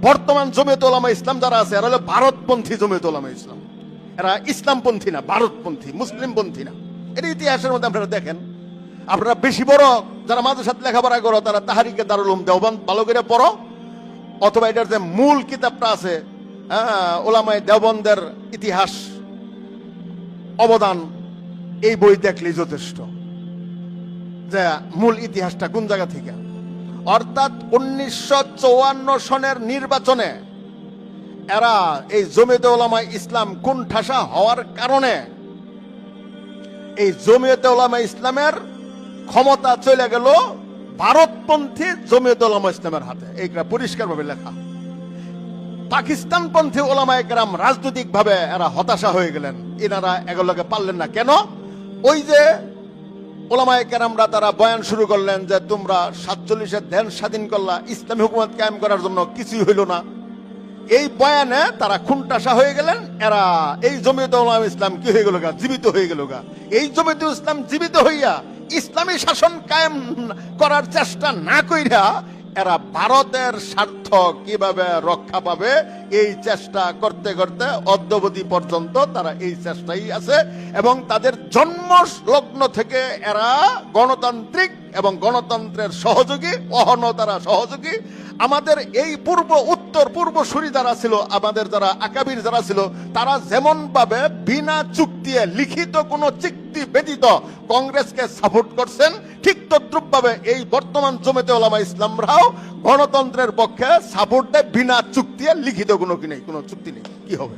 বর্তমান জমিয়তে উলামা ইসলাম যারা আছে এরা হলো ভারতপন্থী জমিয়তে উলামা ইসলাম। এরা ইসলামপন্থী না, ভারতপন্থী, মুসলিমপন্থী না। এটা ইতিহাসের মধ্যে আপনারা দেখেন। আপনারা বেশি বড় যারা মাদ্রাসাতে লেখাপড়া করো তারা তাহারিকে দারুল উলুম দেওবন্দ ভালো করে পড়ো, অথবা এটার যে মূল কিতাবটা আছে উলামায়ে দেওবন্দের ইতিহাস অবদান, এই বই দেখলেই যথেষ্ট যে মূল ইতিহাসটা কোন জায়গা থেকে। অর্থাৎ 1954 সনের নির্বাচনে এরা এই জমিয়তে উলামা ইসলাম কোণঠাসা হওয়ার কারণে এই জমিয়তে উলামা ইসলামের ক্ষমতা চলে গেল ভারতপন্থী জমিয়তে উলামা ইসলামের হাতে। এইটা পরিষ্কারভাবে লেখা। পাকিস্তানপন্থী উলামায়ে কেরাম রাজনৈতিকভাবে এরা হতাশা হয়ে গেলেন, এনারা এগুলোকে পারলেন না। কেন? ওই যে উলামায়ে কেরামরা তারা বয়ান শুরু করলেন যে তোমরা 47-এর দেশ স্বাধীন করলা, ইসলামী হুকুমত কায়েম করার জন্য কিছুই হইল না। এই বয়ানে তারা খুনটাসা হয়ে গেলেন। এরা এই জমিয়তে উলামা ইসলাম কি হয়ে গেল গা? জীবিত হয়ে গেল গা। এই জমিয়তে ইসলাম জীবিত হইয়া ইসলামী শাসন কায়েম করার চেষ্টা না কইরা এরা ভারতের স্বার্থ কিভাবে রক্ষা পাবে এই চেষ্টা করতে করতে অদ্যাবধি পর্যন্ত তারা এই চেষ্টাই আছে। এবং তাদের জন্ম লগ্ন থেকে এরা গণতান্ত্রিক এবং গণতন্ত্রের সহযোগী, অহন তারা সহযোগী। আমাদের এই উত্তর পূর্বসূরি যারা ছিল, আমাদের যারা আকাবির যারা ছিল, তারা যেমন ভাবে বিনা চুক্তি লিখিত কোন চুক্তি ব্যতীত কংগ্রেসকে সাপোর্ট করছেন, ঠিক তদ্রুপ ভাবে এই বর্তমান জমিয়তে উলামা ইসলামরাও গণতন্ত্রের পক্ষে সাপোর্ট দেয় বিনা চুক্তি, লিখিত কোনো চুক্তি নেই। কি হবে?